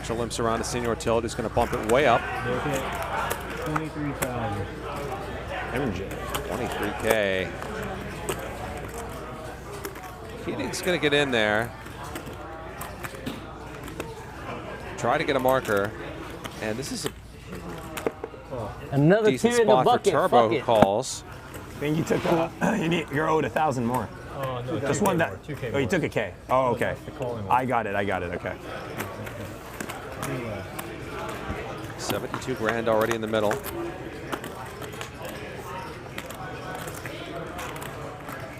bunch of limps around to Senor Tilt, who's going to bump it way up. 23,000. 23K. Keating's going to get in there. Try to get a marker. And this is a another decent 10 in the spot bucket. for Turbo, who calls. I think you took you're owed 1,000 more. Oh, no. Just one that. 2K Oh, you took a K. Oh, okay. I got it. Okay. 72 grand already in the middle.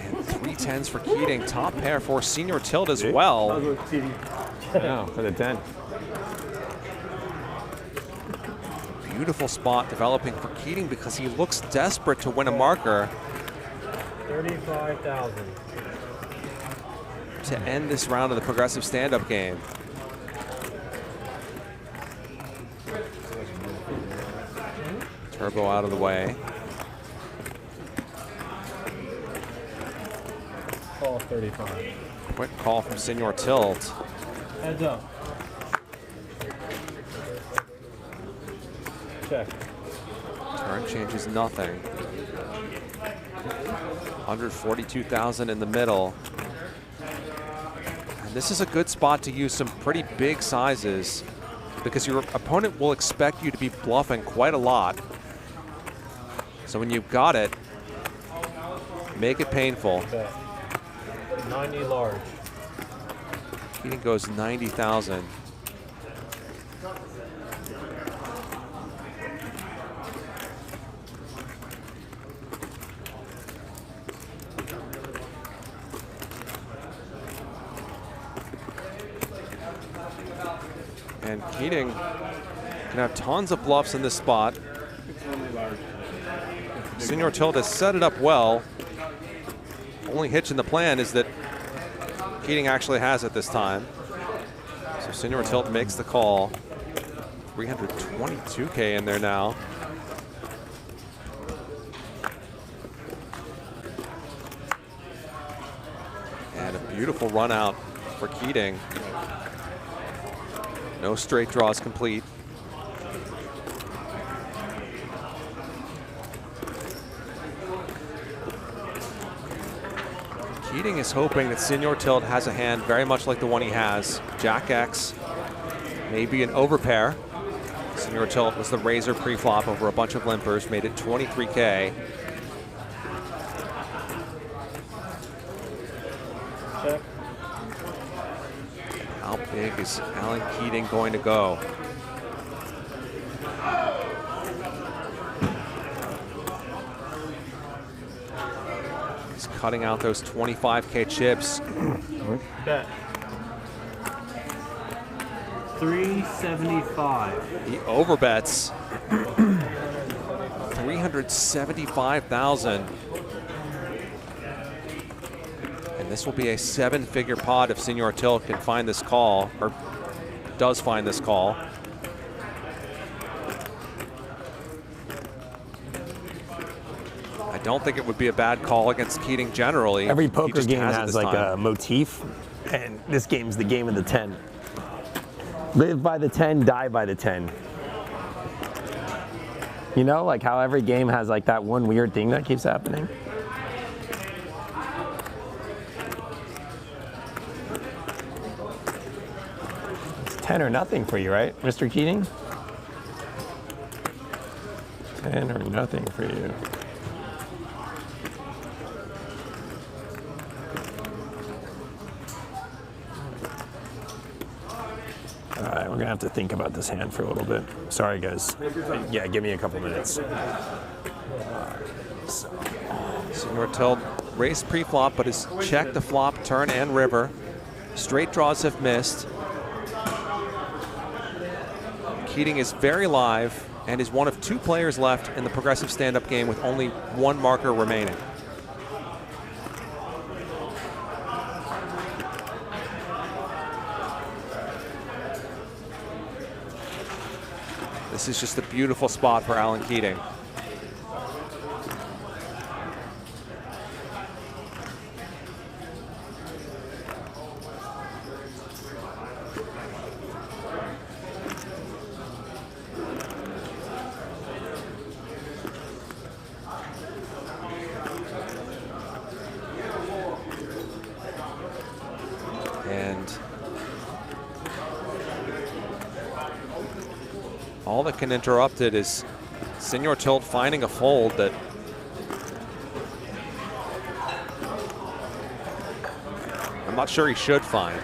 And 3 10s for Keating. Top pair for Senor Tilt as well. Yeah, for the 10. Beautiful spot developing for Keating because he looks desperate to win a marker. 35,000. To end this round of the progressive stand-up game. Turbo out of the way. Call 35. Quick call from Senor Tilt. Heads up. Check. Turn changes nothing. 142,000 in the middle. And this is a good spot to use some pretty big sizes because your opponent will expect you to be bluffing quite a lot. So when you've got it, make it painful. 90 large. Keating goes 90,000. And Keating can have tons of bluffs in this spot. Senor Tilt has set it up well. Only hitch in the plan is that Keating actually has it this time. So Senor Tilt makes the call. 322K in there now. And a beautiful run out for Keating. No straight draws complete. Keating is hoping that Senor Tilt has a hand very much like the one he has. Jack X, maybe an overpair. Senor Tilt was the razor pre-flop over a bunch of limpers, made it 23K. Check. How big is Alan Keating going to go? He's cutting out those 25K chips. Bet. 375. He overbets. 375,000. And this will be a 7-figure pot if Senor Tilt can find this call, or does find this call. I don't think it would be a bad call against Keating generally. Every He poker just game has it has this like time. a motif, and this game's the game of the 10. Live by the 10, die by the 10. You know, like how every game has like that one weird thing that keeps happening. It's 10 or nothing for you, right, Mr. Keating? 10 or nothing for you. All right, we're gonna have to think about this hand for a little bit. Sorry, guys. Yeah, give me a couple minutes. Senor Tilt raced pre-flop, but has checked the flop, turn, and river. Straight draws have missed. Keating is very live and is one of 2 players left in the progressive stand-up game with only 1 marker remaining. This is just a beautiful spot for Alan Keating. And all that can interrupt it is Senor Tilt finding a fold that I'm not sure he should find.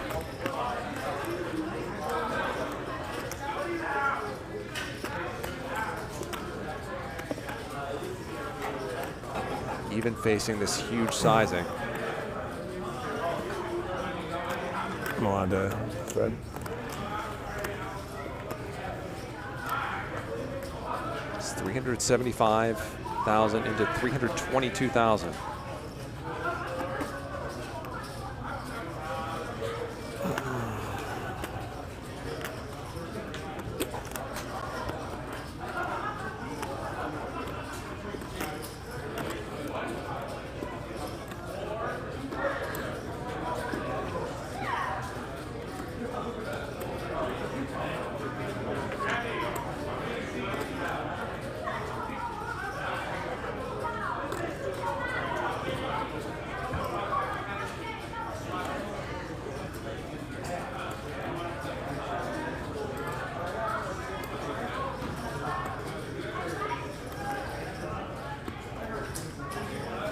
Even facing this huge sizing. I'm allowed to thread. It's 375,000 into 322,000.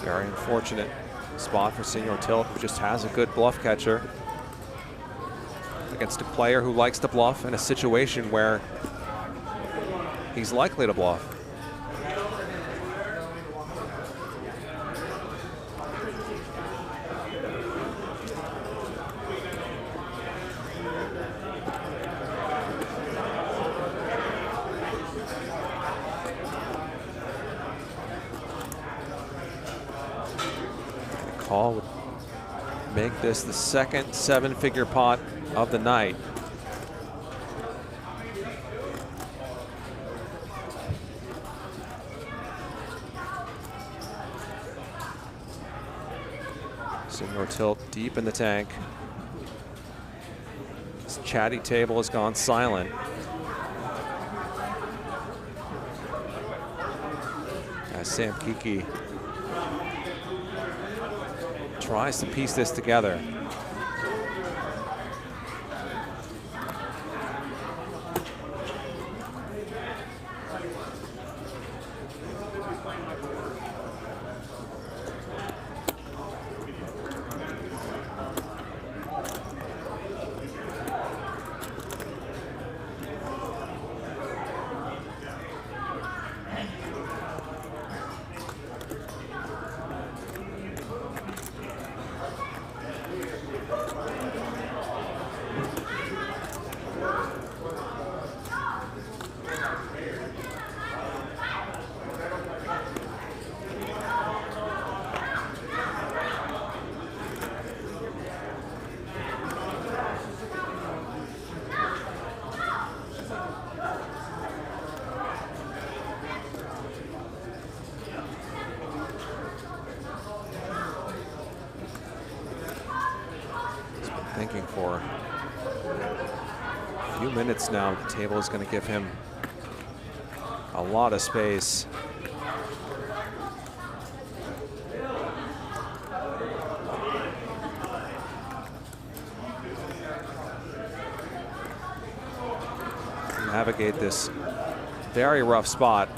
Very unfortunate spot for Senor Tilt, who just has a good bluff catcher against a player who likes to bluff in a situation where he's likely to bluff. Call would make this the second seven-figure pot of the night. Senor Tilt deep in the tank. This chatty table has gone silent. As Sam Kiki tries to piece this together. Thinking for a few minutes now. The table is going to give him a lot of space. Navigate this very rough spot.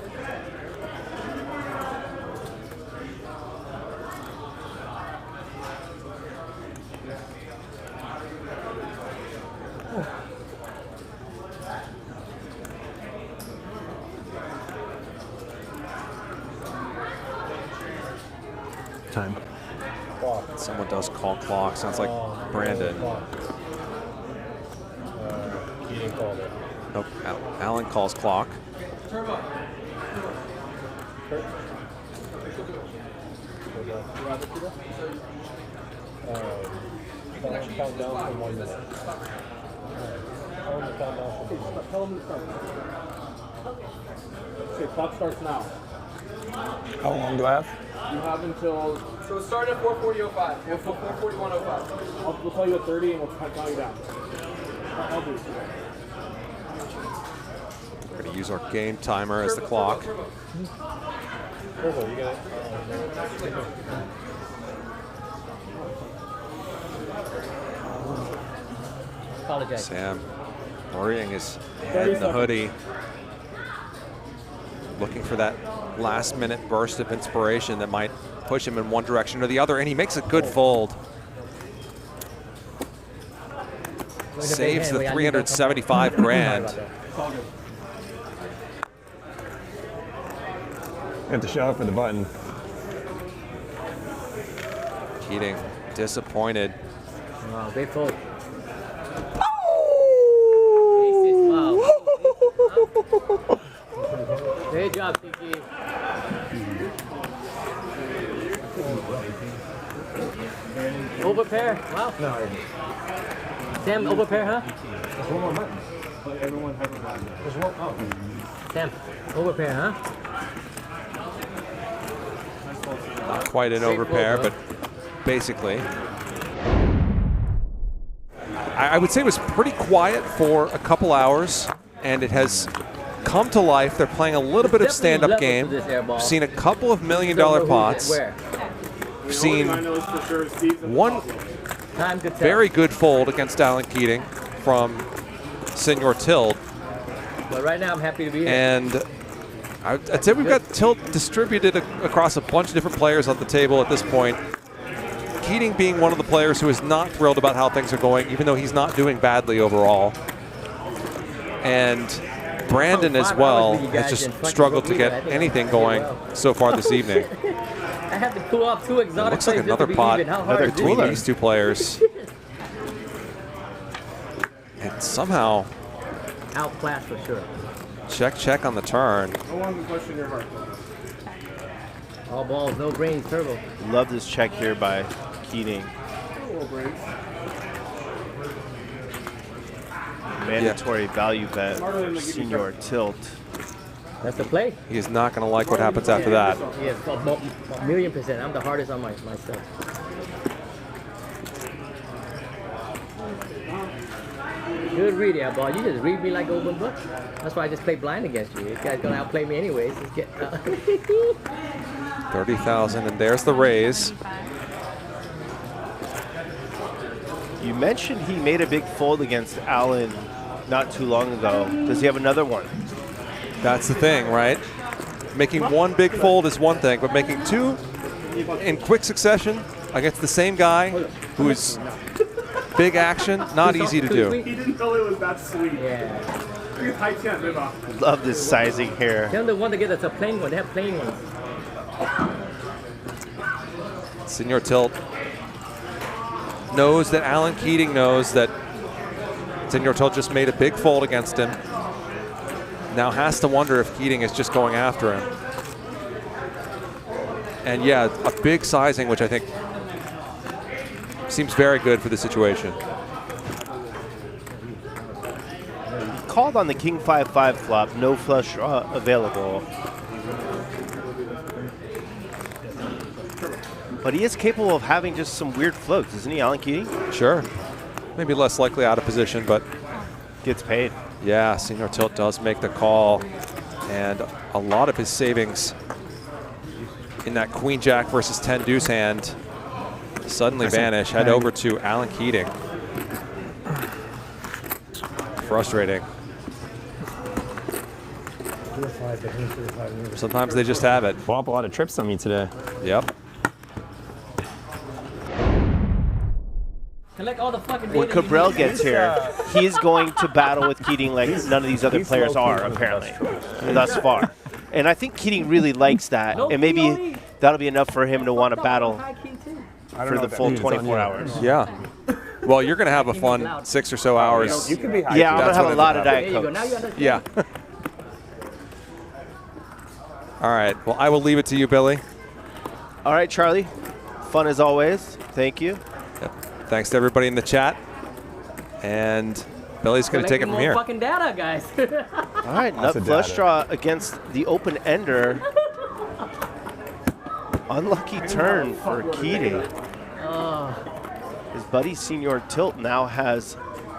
Time. Someone does call clock. Sounds like Brandon. Keating called it. Nope. Alan calls clock. Count down from 1 minute. Tell him to start. Okay, clock starts now. How long do I have? You have until. So it started at 4:40:05. And 4:41:05. We'll tell you at 30 and we'll count you down. I'll do it. We're going to use our game timer as the clock. Purple, you got it. Apologize. Sam worrying his head in the hoodie. Looking for that last-minute burst of inspiration that might push him in one direction or the other, and he makes a good fold. Saves the 375 grand. Have to show up for the button. Keating disappointed. Wow, big fold. Wow. Great job, Tiki. Over pair. Wow. Sam, over pair, huh? There's one more button. But everyone has a button. There's one. Oh. Sam, over pair, huh? Not quite an overpair, but basically. I would say it was pretty quiet for a couple hours, and it has come to life. They're playing a little bit of stand-up game. We've seen a couple of $1 million pots. We've seen one very good fold against Alan Keating from Senor Tilt. But right now I'm happy to be here. And I'd say we've got Tilt distributed across a bunch of different players on the table at this point. Keating being one of the players who is not thrilled about how things are going, even though he's not doing badly overall. And Brandon as well has just struggled to get anything going so far this evening. I had to pull off two exotic. Looks like another pot between these two players. And somehow outclassed for sure. Check on the turn. No one can question your heart. All balls, no brains, turbo. Love this check here by Keating. Mandatory value bet, Senor Tilt. That's the play. He is not going to like what happens after that. Yeah, a million %. I'm the hardest on myself. Good read, yeah, ball. You just read me like open book. That's why I just play blind against you. This guy's gonna outplay me anyways. Just get 30,000, and there's the raise. You mentioned he made a big fold against Alan not too long ago. Does he have another one? That's the thing, right? Making one big fold is one thing, but making two in quick succession against the same guy who is big action, not easy to do. He didn't know it was that sweet. Yeah. Love this sizing here. Tell the one to get us a plain one. They have plain ones. Senor Tilt knows that Alan Keating knows that Senor Tilt just made a big fold against him. Now has to wonder if Keating is just going after him. And yeah, a big sizing, which I think seems very good for the situation. Called on the King 5-5 flop, no flush draw available. But he is capable of having just some weird floats, isn't he, Alan Keating? Sure. Maybe less likely out of position, but gets paid. Yeah, Senor Tilt does make the call. And a lot of his savings in that Queen Jack versus 10 deuce hand suddenly vanish. Head over to Alan Keating. Frustrating. Sometimes they just have it. Bought up a lot of trips on me today. Yep. Collect all the fucking When data Cabral you need. gets here, he's going to battle with Keating like none of these other players are, apparently, thus far. And I think Keating really likes that, and maybe that'll be enough for him to want to battle for the full 24 hours. Yeah. Well, you're going to have a fun 6 or so hours. You can be high. Yeah, I'm going to have a lot of There Diet you go. Now you Cokes. understand. Yeah. All right. Well, I will leave it to you, Billy. All right, Charlie. Fun as always. Thank you. Yep. Thanks to everybody in the chat. And Billy's going to take it from Collecting here. more fucking data, guys. All right, nut of flush data. draw against the open ender. Unlucky turn for Keating. His buddy Senor Tilt now has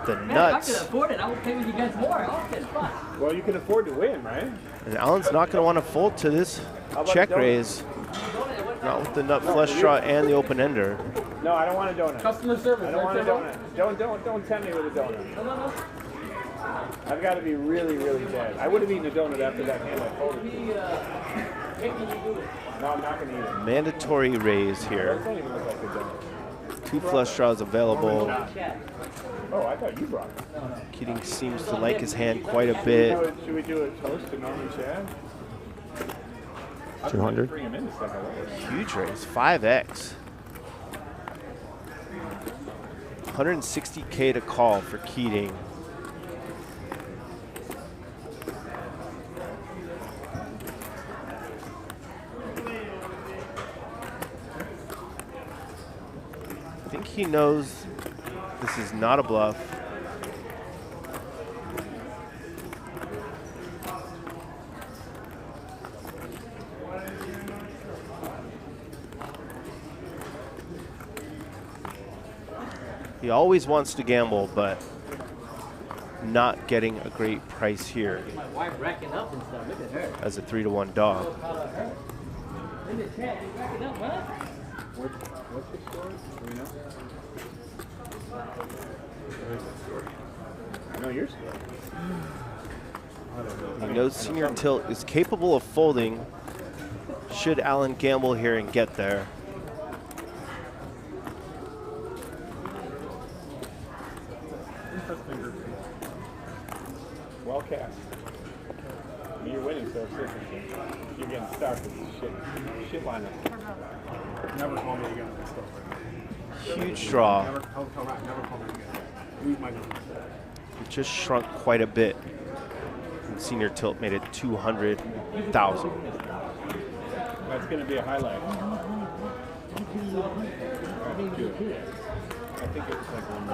the Man, if I could nuts. afford it, I would play with you guys more. Oh, shit, fuck. Well, you can afford to win, right? And Alan's not going to want to fold to this check raise. Not with the nut flush draw and the open ender. No, I don't want a donut. Customer service. I don't want a right, donut. Don't tempt me with a donut. No. I've got to be really, really dead. I would have eaten a donut after that hand I folded. No, I'm not going to eat it. Mandatory raise That here. doesn't even look like a donut. 2 flush draws available. Oh, I thought you brought it. Keating seems to like his hand quite a bit. Should we do a toast to Norman Chad? 200. Bring him in this second. Huge raise, 5x. 160K to call for Keating. I think he knows this is not a bluff. He always wants to gamble, but not getting a great price here My wife racking up and stuff. Look at her. as a 3-to-1 dog. Look at Chad. He's racking up, huh? What's your score? Do we know? I know your score. He knows Senior Tilt is capable of folding should Allen gamble here and get there. Well cast. I mean, you're winning, so it's different. You're getting stuck with shit lineup. Never call me again. Huge draw. Never call me again. Lose my number. It just shrunk quite a bit. And Senior Tilt made it 200,000. That's going to be a highlight. I think it was like one.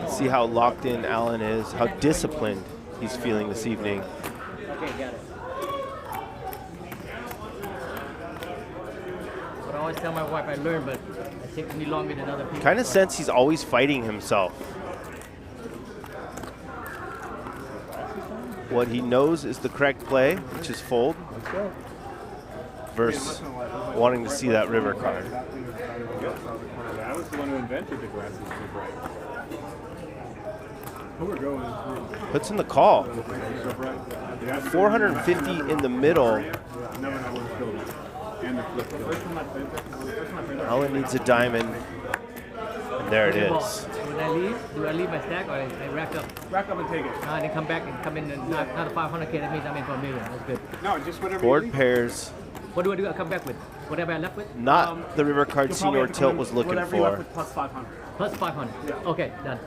See how locked in Allen is, how disciplined he's feeling this evening. Okay, got it. But I always tell my wife I learn, but it takes me longer than other people. Kind of sense he's always fighting himself. What he knows is the correct play, which is fold, versus wanting to see that river card. I was the one who invented the glasses too bright. We're going. Puts in the call. So bright. 450 in the middle. Never know what's killed me. And the flip kill. Allen needs a diamond. And there it is. When I leave, do I leave my stack or I rack up? Rack up and take it. And then come back and come in and not a 500K. That means I'm in for a million. That's good. No, just whatever. Board you pairs. What do I do? I come back with whatever I left with. Not the river card Senor Tilt was looking whatever you left for. with plus 500. Plus 500. Yeah. Okay, done.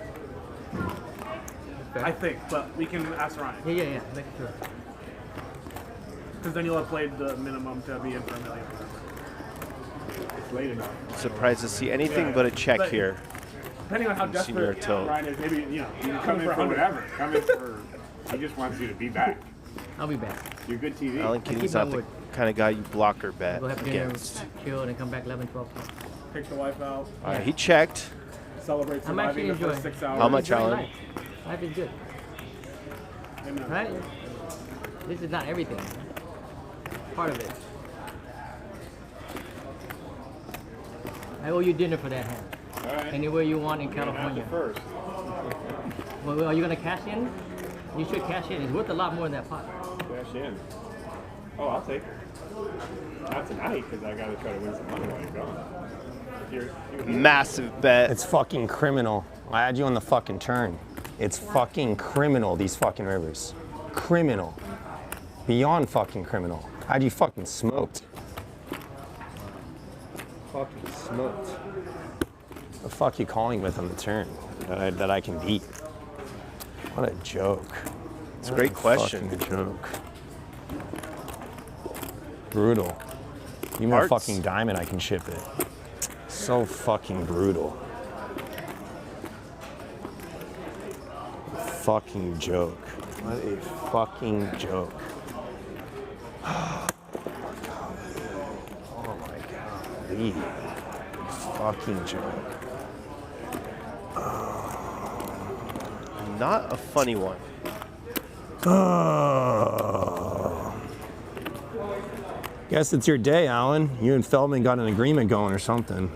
I think, but we can ask Ryan. Yeah. Make sure. Because then you'll have played the minimum to be in for a million. It's late enough. Surprised to see anything but a check But- here. Depending on how Senior desperate Tilt. Ryan is, maybe, you can come in for whatever. Come in for, he just wants you to be back. I'll be back. You're good TV. Allen Keating's not the kind of guy you blocker bet Go have dinner, against. chill, and then come back 11, 12. Take the wife out, All right, he checked. celebrate I'm actually surviving the first enjoying. 6 hours. How much, Enjoy Allen? life. Life is good, And, right? This is not everything. Part of it. I owe you dinner for that hand. all right. Anywhere you want in You're gonna have California. to first. Well, are you gonna cash in? You should cash in. It's worth a lot more than that pot. Dash in. Oh, I'll take it. Not tonight, because I got to try to win some money while you're gone. You're Massive bet. It's fucking criminal. I had you on the fucking turn. It's fucking criminal, these fucking rivers. Criminal. Beyond fucking criminal. I had you fucking smoked. Fucking smoked. The fuck you calling with on the turn that I can beat? What a joke. It's a great question. Fucking joke. Brutal. Even a Hearts. fucking diamond, I can ship it. So fucking brutal. Fucking joke. What a fucking joke. Oh my god. Lee. Fucking joke. Not a funny one. Oh. Guess it's your day, Alan. You and Feldman got an agreement going or something.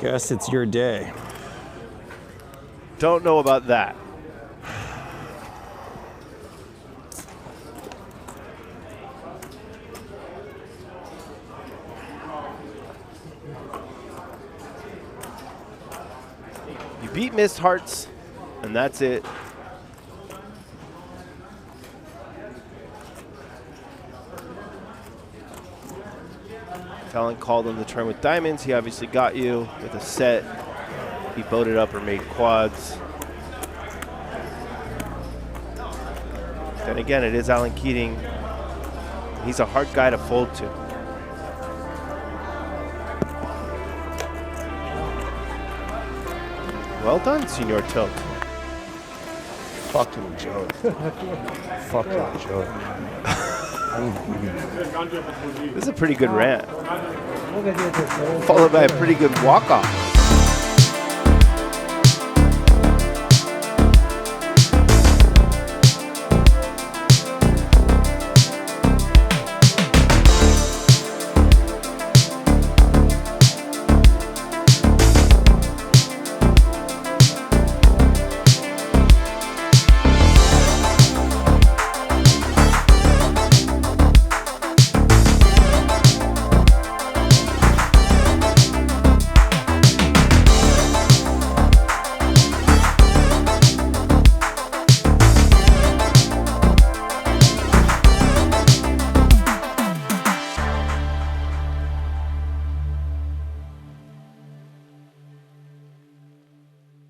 Guess it's your day. Don't know about that. You beat Missed Hearts, and that's it. Fallon called on the turn with diamonds. He obviously got you with a set. He boated up or made quads. Then again, it is Alan Keating. He's a hard guy to fold to. Well done, Senor Tilt. Fucking joke. Fucking joke. This is a pretty good rant. Followed by a pretty good walk-off.